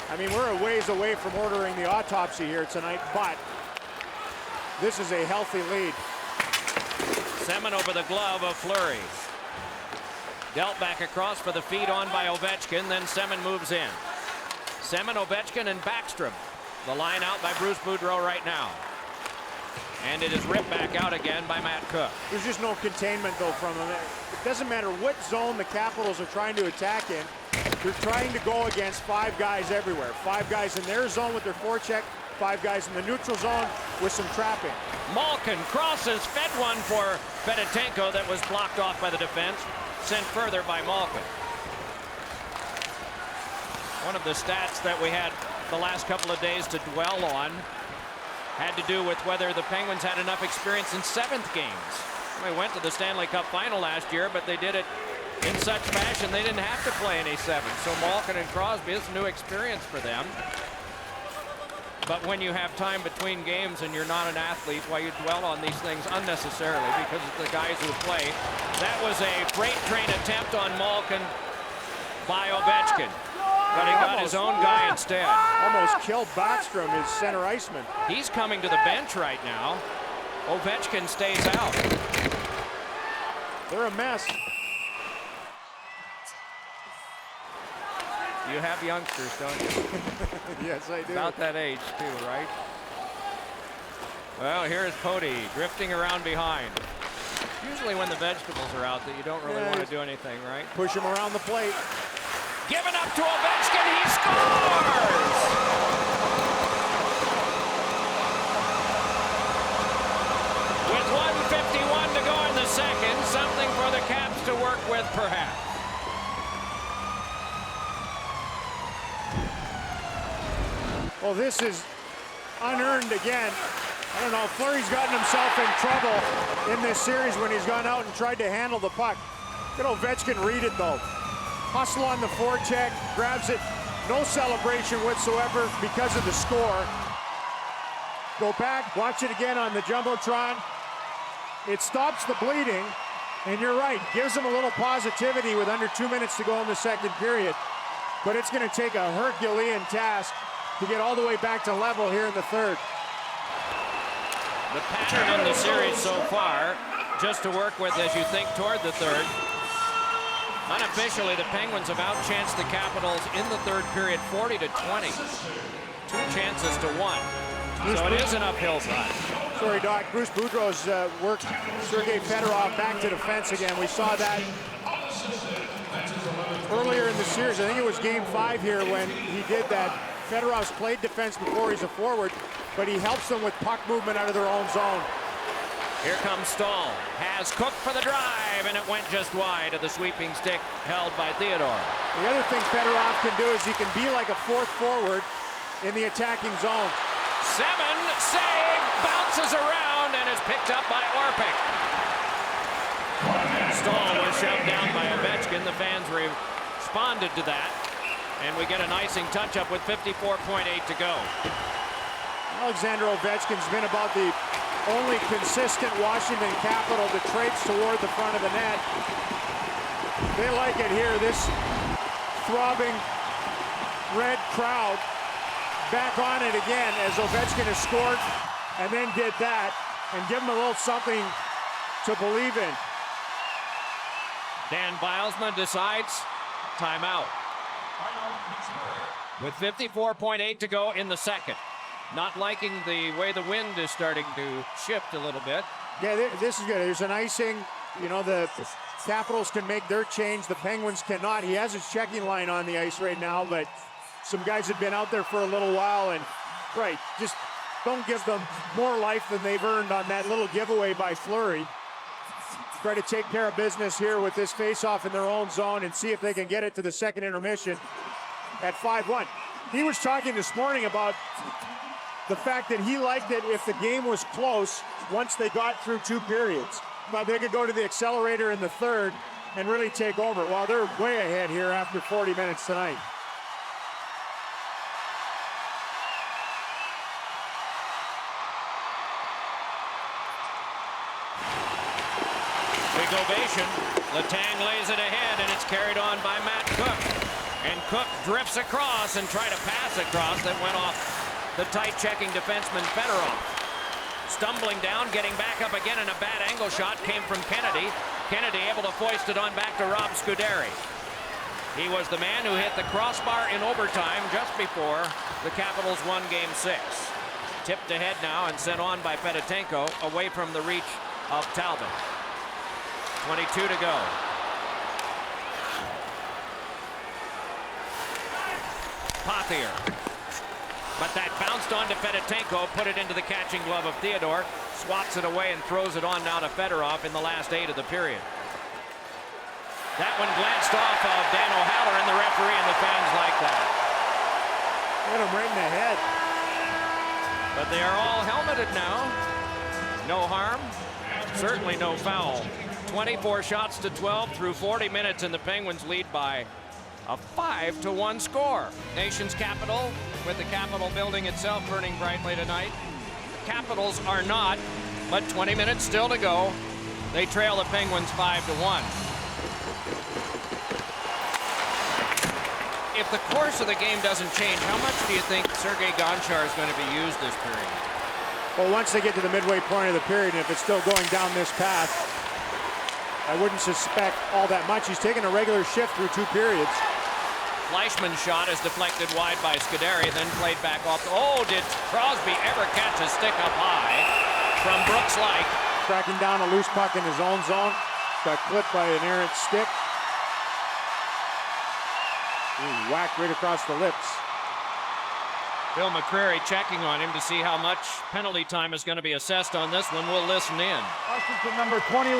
I mean, we're a ways away from ordering the autopsy here tonight, but this is a healthy lead. Semin over the glove of Fleury. Dealt back across for the feed on by Ovechkin, then Semin moves in. Semin, Ovechkin, and Backstrom. The line out by Bruce Boudreau right now. And it is ripped back out again by Matt Cook. There's just no containment, though, from him. It doesn't matter what zone the Capitals are trying to attack in. They're trying to go against 5 guys everywhere. 5 guys in their zone with their forecheck, 5 guys in the neutral zone with some trapping. Malkin crosses, fed one for Fedotenko that was blocked off by the defense. Sent further by Malkin. One of the stats that we had the last couple of days to dwell on had to do with whether the Penguins had enough experience in 7th games. They went to the Stanley Cup final last year, but they did it in such fashion they didn't have to play any 7. So Malkin and Crosby is new experience for them. But when you have time between games and you're not an athlete, why you dwell on these things unnecessarily because of the guys who play. That was a freight train attempt on Malkin by Ovechkin. But he got his own guy instead. Almost killed Backstrom, his center iceman. He's coming to the bench right now. Ovechkin stays out. They're a mess. You have youngsters, don't you? Yes, I do. About that age, too, right? Well, here's Poti drifting around behind. Usually when the vegetables are out that you don't really want to do anything, right? Push him around the plate. Given up to Ovechkin, he scores! With 1:51 to go in the second, something for the Caps to work with, perhaps. Well, this is unearned again. I don't know, Fleury's gotten himself in trouble in this series when he's gone out and tried to handle the puck. Look at Ovechkin read it, though. Hustle on the forecheck, grabs it. No celebration whatsoever because of the score. Go back, watch it again on the Jumbotron. It stops the bleeding, and you're right, gives them a little positivity with under 2 minutes to go in the second period. But it's going to take a Herculean task to get all the way back to level here in the third. The pattern in the series so far, just to work with as you think toward the third. Unofficially, the Penguins have outchanced the Capitals in the third period 40-20. 2 chances to 1. So it is an uphill run. Sorry, Doc. Bruce Boudreau's worked Sergei Fedorov back to defense again. We saw that earlier in the series. I think it was game 5 here when he did that. Fedorov's played defense before, he's a forward, but he helps them with puck movement out of their own zone. Here comes Stahl. Has Cook for the drive, and it went just wide of the sweeping stick held by Theodore. The other thing Fedorov can do is he can be like a fourth forward in the attacking zone. 7, save, bounces around, and is picked up by Orpik. Stahl was shoved down by Ovechkin. The fans responded to that, and we get an icing touch-up with 54.8 to go. Alexander Ovechkin's been about the only consistent Washington Capital that traits toward the front of the net. They like it here. This throbbing red crowd back on it again as Ovechkin has scored and then did that and give him a little something to believe in. Dan Bilesma decides timeout. With 54.8 to go in the second. Not liking the way the wind is starting to shift a little bit. Yeah, this is good. There's an icing. You know, the Capitals can make their change. The Penguins cannot. He has his checking line on the ice right now, but some guys have been out there for a little while, and right, just don't give them more life than they've earned on that little giveaway by Fleury. Try to take care of business here with this face-off in their own zone and see if they can get it to the second intermission at 5-1. He was talking this morning about the fact that he liked it if the game was close once they got through 2 periods. But they could go to the accelerator in the third and really take over. Well, they're way ahead here after 40 minutes tonight. Big ovation. Letang lays it ahead, and it's carried on by Matt Cook. And Cook drifts across and tried to pass across that went off the tight-checking defenseman Fedorov. Stumbling down, getting back up again, and a bad angle shot came from Kennedy. Kennedy able to foist it on back to Rob Scuderi. He was the man who hit the crossbar in overtime just before the Capitals won Game 6. Tipped ahead now and sent on by Fedotenko, away from the reach of Talbot. 22 to go. Pothier. But that bounced onto Fedotenko, put it into the catching glove of Theodore, swats it away and throws it on now to Fedorov in the last 8 of the period. That one glanced off of Dan O'Halloran, and the referee and the fans like that. Hit him right in the head. But they are all helmeted now. No harm, certainly no foul. 24 shots to 12 through 40 minutes, and the Penguins lead by a 5-1 score. Nation's capital, with the Capitol building itself burning brightly tonight. The Capitals are not, but 20 minutes still to go. They trail the Penguins 5-1. If the course of the game doesn't change, how much do you think Sergei Gonchar is going to be used this period? Well, once they get to the midway point of the period, and if it's still going down this path, I wouldn't suspect all that much. He's taking a regular shift through 2 periods. Fleischmann's shot is deflected wide by Scuderi, then played back off. Oh, did Crosby ever catch a stick up high from Brooks Laich? Tracking down a loose puck in his own zone. Got clipped by an errant stick. Ooh, whacked right across the lips. Bill McCreary checking on him to see how much penalty time is going to be assessed on this one. We'll listen in. Washington number 21,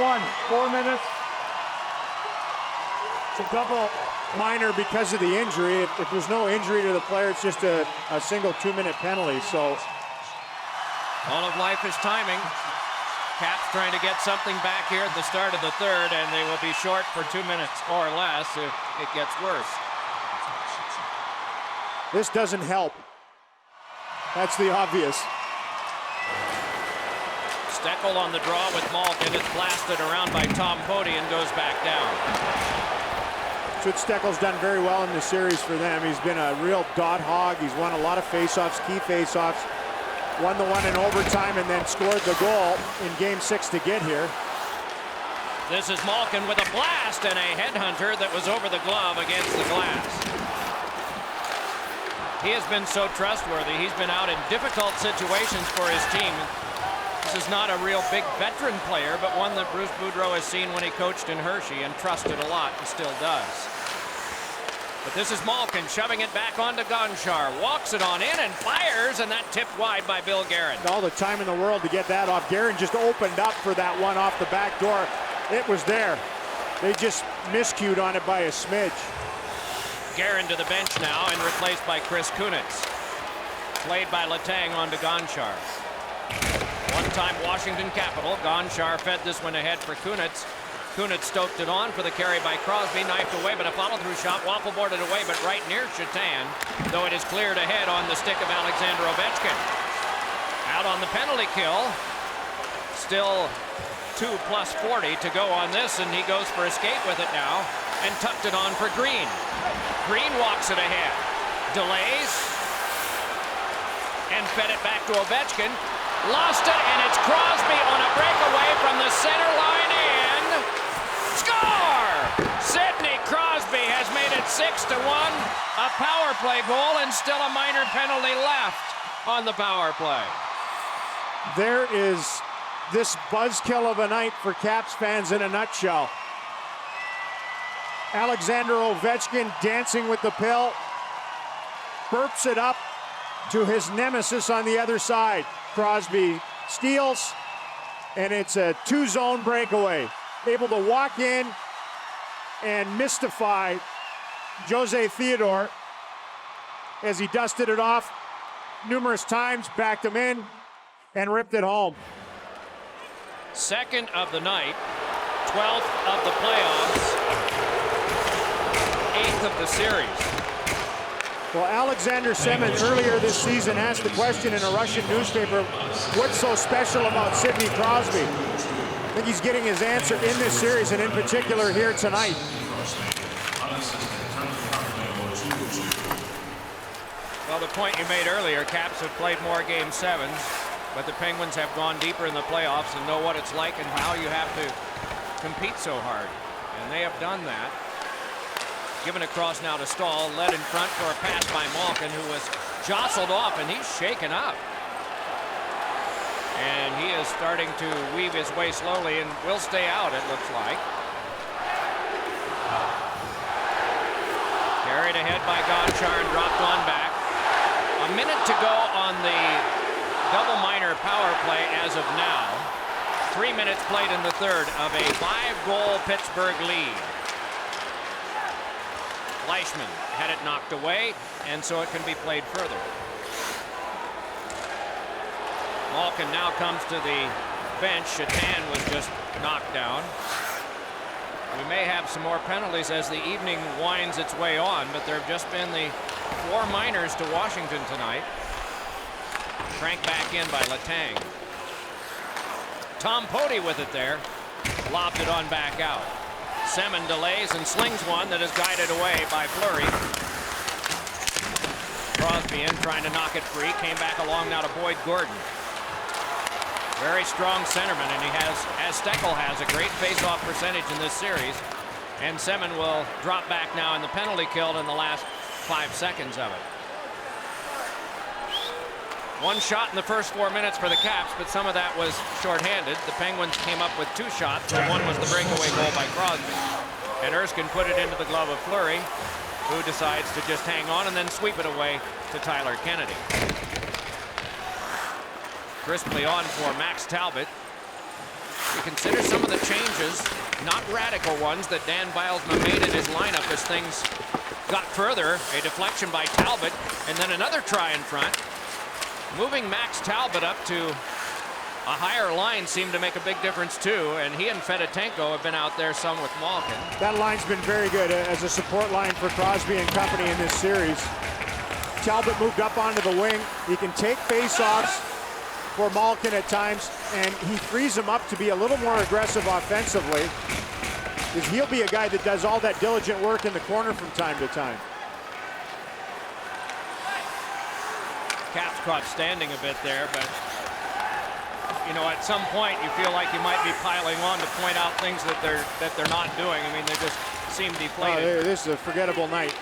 4 minutes. It's a double minor because of the injury. If there's no injury to the player, it's just a single 2-minute penalty. So all of life is timing. Caps trying to get something back here at the start of the third, and they will be short for 2 minutes or less if it gets worse. This doesn't help. That's the obvious. Steckel on the draw with Malkin. It's blasted around by Tom Poti and goes back down. That's what Steckel's done very well in this series for them. He's been a real dot hog. He's won a lot of faceoffs, key faceoffs. Won the one in overtime and then scored the goal in Game 6 to get here. This is Malkin with a blast and a headhunter that was over the glove against the glass. He has been so trustworthy. He's been out in difficult situations for his team. This is not a real big veteran player, but one that Bruce Boudreau has seen when he coached in Hershey and trusted a lot and still does. But this is Malkin shoving it back onto Gonchar. Walks it on in and fires, and that tipped wide by Bill Guerin. All the time in the world to get that off. Guerin just opened up for that one off the back door. It was there. They just miscued on it by a smidge. Guerin to the bench now and replaced by Chris Kunitz. Played by Letang onto Gonchar. One-time Washington Capital. Gonchar fed this one ahead for Kunitz. Kunitz stoked it on for the carry by Crosby. Knifed away, but a follow-through shot. Waffle boarded away, but right near Shatan, though it is cleared ahead on the stick of Alexander Ovechkin. Out on the penalty kill. Still 2 plus 40 to go on this, and he goes for escape with it now and tucked it on for Green. Green walks it ahead. Delays. And fed it back to Ovechkin. Lost it, and it's Crosby on a breakaway from the center line and score! Sidney Crosby has made it 6-1. A power play goal and still a minor penalty left on the power play. There is this buzzkill of a night for Caps fans in a nutshell. Alexander Ovechkin dancing with the pill. Burps it up to his nemesis on the other side. Crosby steals, and it's a 2-zone breakaway. Able to walk in and mystify Jose Theodore as he dusted it off numerous times, backed him in, and ripped it home. Second of the night, 12th of the playoffs, 8th of the series. Well, Alexander Semin earlier this season asked the question in a Russian newspaper, what's so special about Sidney Crosby? I think he's getting his answer in this series, and in particular here tonight. Well, the point you made earlier, Caps have played more Game 7s, but the Penguins have gone deeper in the playoffs and know what it's like and how you have to compete so hard. And they have done that. Given across now to Stahl, led in front for a pass by Malkin, who was jostled off, and he's shaken up. And he is starting to weave his way slowly and will stay out, it looks like. Carried ahead by Gonchar and dropped on back. A minute to go on the double minor power play as of now. 3 minutes played in the third of a 5-goal Pittsburgh lead. Leishman had it knocked away, and so it can be played further. Malkin now comes to the bench. Shatan was just knocked down. We may have some more penalties as the evening winds its way on, but there have just been the 4 minors to Washington tonight. Cranked back in by Letang. Tom Poti with it there. Lobbed it on back out. Semin delays and slings one that is guided away by Fleury. Crosby in trying to knock it free. Came back along now to Boyd Gordon. Very strong centerman, and he has, as Steckel has, a great face-off percentage in this series. And Semin will drop back now in the penalty kill in the last 5 seconds of it. One shot in the first 4 minutes for the Caps, but some of that was shorthanded. The Penguins came up with 2 shots, but one was the breakaway goal by Crosby. And Erskine put it into the glove of Fleury, who decides to just hang on and then sweep it away to Tyler Kennedy. Crisply on for Max Talbot. You consider some of the changes, not radical ones, that Dan Bilesma made in his lineup as things got further. A deflection by Talbot, and then another try in front. Moving Max Talbot up to a higher line seemed to make a big difference too, and he and Fedotenko have been out there some with Malkin. That line's been very good as a support line for Crosby and company in this series. Talbot moved up onto the wing. He can take face-offs for Malkin at times, and he frees him up to be a little more aggressive offensively, because he'll be a guy that does all that diligent work in the corner from time to time. Caps caught standing a bit there, but you know, at some point you feel like you might be piling on to point out things that they're not doing. I mean, they just seem deflated. This is a forgettable night.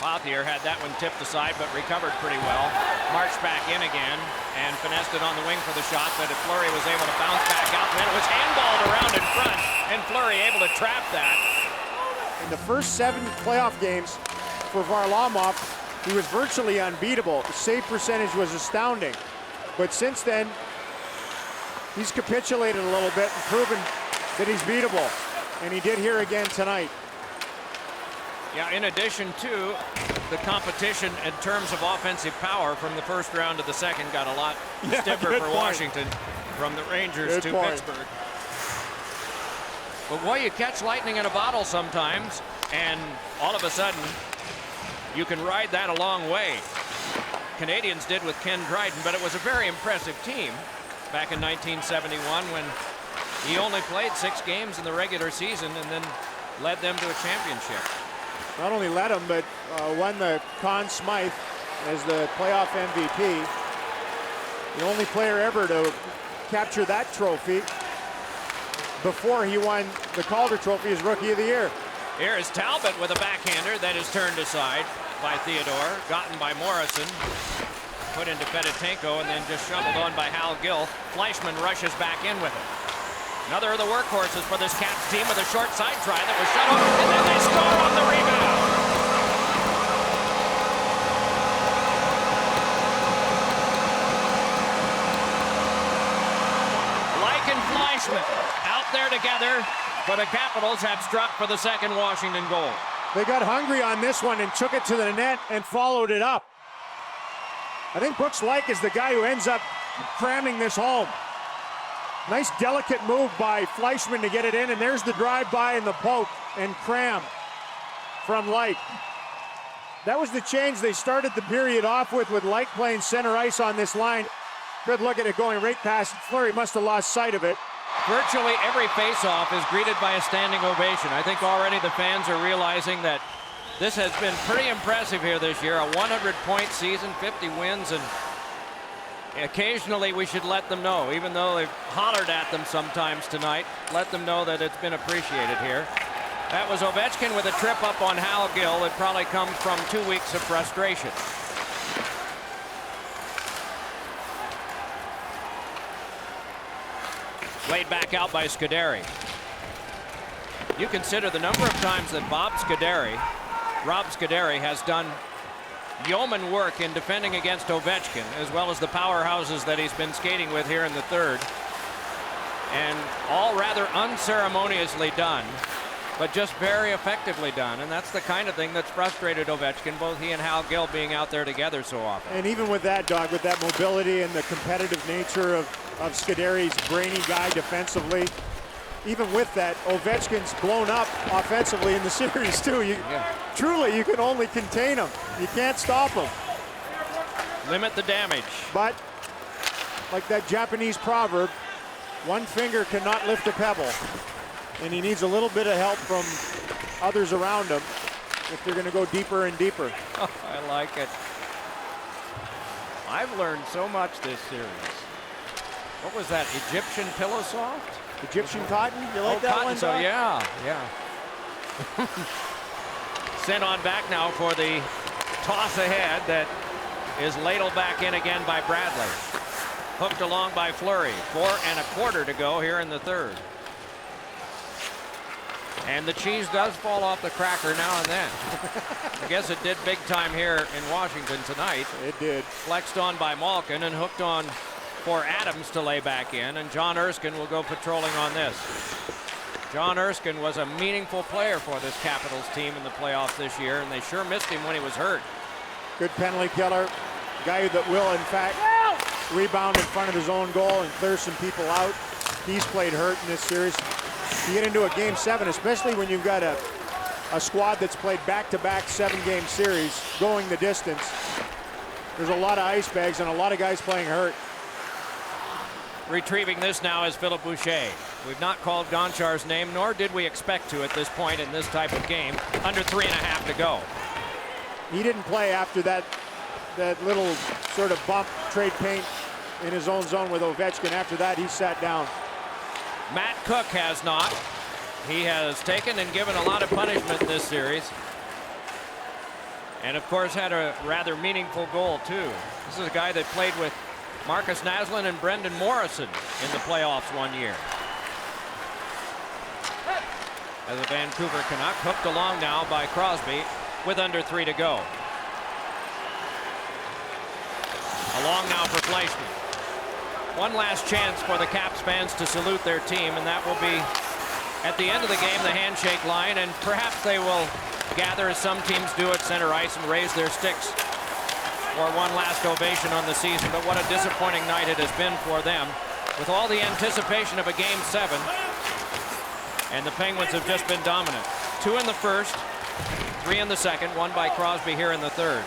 Pothier had that one tipped aside, but recovered pretty well. Marched back in again and finessed it on the wing for the shot, but Fleury was able to bounce back out, and then it was handballed around in front, and Fleury able to trap that. In the first 7 playoff games for Varlamov, he was virtually unbeatable. The save percentage was astounding. But since then, he's capitulated a little bit and proven that he's beatable. And he did here again tonight. Yeah, in addition to the competition in terms of offensive power from the first round to the second got a lot stiffer for point. Washington from the Rangers Good to point. Pittsburgh. But boy, you catch lightning in a bottle sometimes, and all of a sudden, you can ride that a long way. Canadians did with Ken Dryden, but it was a very impressive team back in 1971 when he only played 6 games in the regular season and then led them to a championship. Not only led him, but won the Conn Smythe as the playoff MVP. The only player ever to capture that trophy before he won the Calder Trophy as Rookie of the Year. Here is Talbot with a backhander that is turned aside by Theodore, gotten by Morrison, put into Fedotenko, and then just shoveled on by Hal Gill. Fleischmann rushes back in with it. Another of the workhorses for this Caps team with a short side try that was shut off, and then they score on the rebound. Like and Fleischmann out there together, but the Capitals have struck for the second Washington goal. They got hungry on this one and took it to the net and followed it up. I think Brooks Laich is the guy who ends up cramming this home. Nice delicate move by Fleischmann to get it in, and there's the drive-by and the poke and cram from Laich. That was the change they started the period off with Laich playing center ice on this line. Good look at it going right past. Fleury must have lost sight of it. Virtually every faceoff is greeted by a standing ovation. I think already the fans are realizing that this has been pretty impressive here this year. A 100-point season, 50 wins, and occasionally we should let them know, even though they've hollered at them sometimes tonight, let them know that it's been appreciated here. That was Ovechkin with a trip up on Hal Gill. It probably comes from 2 weeks of frustration. Laid back out by Scuderi. You consider the number of times that Rob Scuderi has done yeoman work in defending against Ovechkin, as well as the powerhouses that he's been skating with here in the third. And all rather unceremoniously done, but just very effectively done. And that's the kind of thing that's frustrated Ovechkin, both he and Hal Gill being out there together so often. And even with that, Doug, with that mobility and the competitive nature of Scuderi's brainy guy defensively, even with that, Ovechkin's blown up offensively in the series too. Truly, you can only contain him. You can't stop him. Limit the damage. But, like that Japanese proverb, one finger cannot lift a pebble. And he needs a little bit of help from others around him if they're going to go deeper and deeper. Oh, I like it. I've learned so much this series. What was that, Egyptian pillow soft? Egyptian cotton? You like that cotton, one, so Doc? yeah. Sent on back now for the toss ahead that is ladled back in again by Bradley. Hooked along by Fleury. 4 1/4 to go here in the third. And the cheese does fall off the cracker now and then. I guess it did big time here in Washington tonight. It did. Flexed on by Malkin and hooked on for Adams to lay back in, and John Erskine will go patrolling on this. John Erskine was a meaningful player for this Capitals team in the playoffs this year, and they sure missed him when he was hurt. Good penalty killer. Guy that will, in fact, rebound in front of his own goal and clear some people out. He's played hurt in this series. You get into a Game 7, especially when you've got a squad that's played back-to-back 7-game series going the distance. There's a lot of ice bags and a lot of guys playing hurt. Retrieving this now is Philip Boucher. We've not called Gonchar's name, nor did we expect to at this point in this type of game. Under 3.5 to go. He didn't play after that little sort of bump, trade paint in his own zone with Ovechkin. After that, he sat down. Matt Cook has not. He has taken and given a lot of punishment this series. And of course had a rather meaningful goal too. This is a guy that played with Marcus Naslund and Brendan Morrison in the playoffs one year. as a Vancouver Canuck. Hooked along now by Crosby with under 3 to go. Along now for Fleischmann. One last chance for the Caps fans to salute their team, and that will be at the end of the game, the handshake line, and perhaps they will gather, as some teams do at center ice, and raise their sticks for one last ovation on the season. But what a disappointing night it has been for them, with all the anticipation of a Game 7, and the Penguins have just been dominant. 2 in the first, 3 in the second, 1 by Crosby here in the third.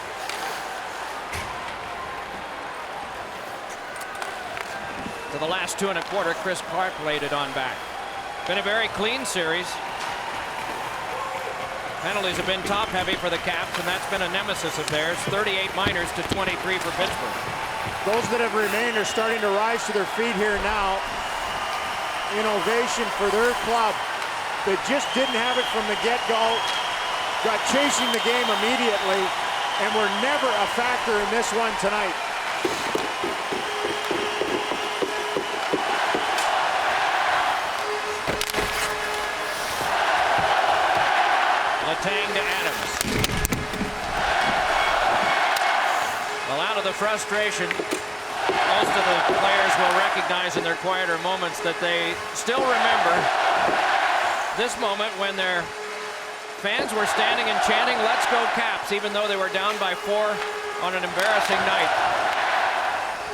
To the last 2 1/4, Chris Clark laid it on back. Been a very clean series. Penalties have been top heavy for the Caps, and that's been a nemesis of theirs. 38 minors to 23 for Pittsburgh. Those that have remained are starting to rise to their feet here now. Innovation for their club. They just didn't have it from the get-go. Got chasing the game immediately, and were never a factor in this one tonight. Letang to Adams. Well, out of the frustration, most of the players will recognize in their quieter moments that they still remember this moment when their fans were standing and chanting, "Let's go Caps," even though they were down by 4 on an embarrassing night.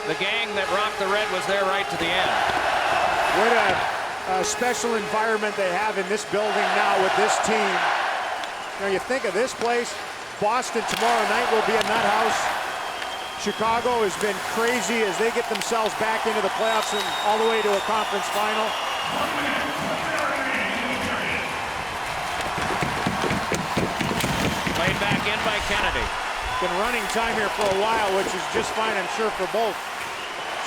The gang that rocked the red was there right to the end. What a special environment they have in this building now with this team. Now you think of this place, Boston tomorrow night will be a nut house. Chicago has been crazy as they get themselves back into the playoffs and all the way to a conference final. Played back in by Kennedy. Been running time here for a while, which is just fine, I'm sure, for both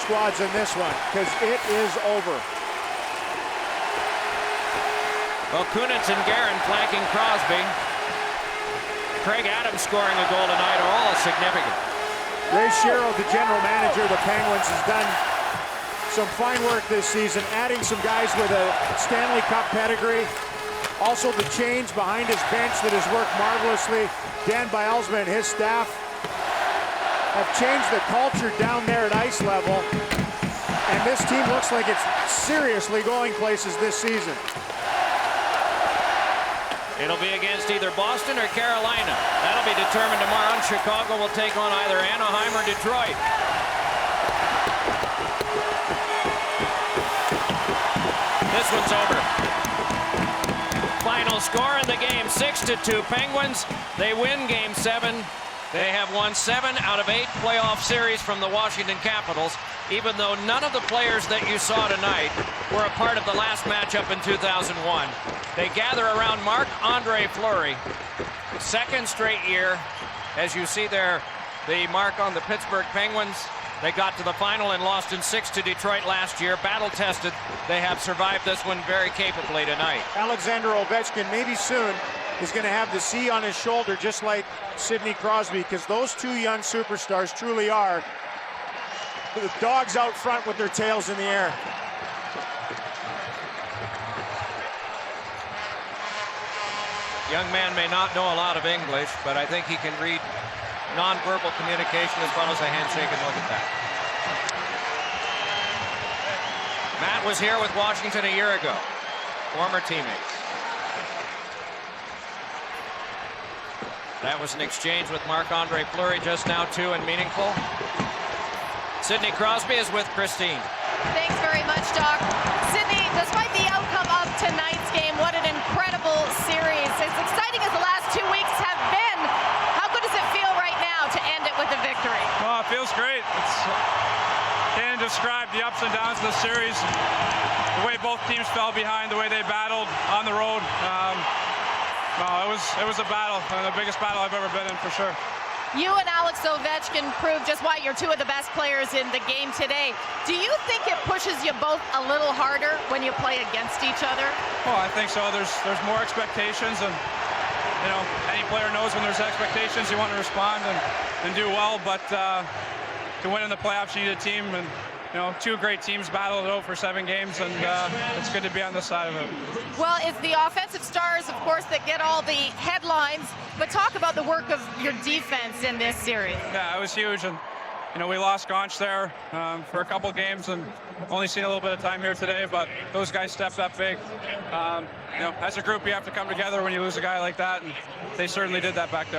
squads in this one, because it is over. Well, Kunitz and Guerin flanking Crosby. Craig Adams scoring a goal tonight are all significant. Ray Shero, the general manager of the Penguins, has done some fine work this season, adding some guys with a Stanley Cup pedigree. Also the change behind his bench that has worked marvelously. Dan Bylsma and his staff have changed the culture down there at ice level. And this team looks like it's seriously going places this season. It'll be against either Boston or Carolina. That'll be determined tomorrow, and Chicago will take on either Anaheim or Detroit. This one's over. Final score in the game, 6-2 Penguins. They win Game 7. They have won 7 out of 8 playoff series from the Washington Capitals, even though none of the players that you saw tonight were a part of the last matchup in 2001. They gather around Marc-Andre Fleury, second straight year. As you see there, the mark on the Pittsburgh Penguins. They got to the final and lost in 6 to Detroit last year. Battle tested. They have survived this one very capably tonight. Alexander Ovechkin maybe soon is going to have the C on his shoulder, just like Sidney Crosby, because those two young superstars truly are the dogs out front with their tails in the air. Young man may not know a lot of English, but I think he can read nonverbal communication as well as a handshake, and look at that. Matt was here with Washington a year ago. Former teammates. That was an exchange with Marc-Andre Fleury just now, too, and meaningful. Sidney Crosby is with Christine. Thanks very much, Doc. Sidney, despite the outcome of tonight's game, what an incredible series. As exciting as the last 2 weeks have been, how good does it feel right now to end it with a victory? Oh, it feels great. Can't describe the ups and downs of the series, the way both teams fell behind, the way they battled on the road. No, it was a battle, the biggest battle I've ever been in, for sure. You and Alex Ovechkin proved just why you're two of the best players in the game today. Do you think it pushes you both a little harder when you play against each other? Well, I think so. There's more expectations, and you know, any player knows when there's expectations, you want to respond and do well. But to win in the playoffs, you need a team, and you know, two great teams battled it out for 7 games, and it's good to be on this side of it. Well, it's the offensive stars, of course, that get all the headlines, but talk about the work of your defense in this series. Yeah, it was huge, and you know, we lost Gaunch there for a couple games, and only seen a little bit of time here today, but those guys stepped up big. You know, as a group, you have to come together when you lose a guy like that, and they certainly did that back there.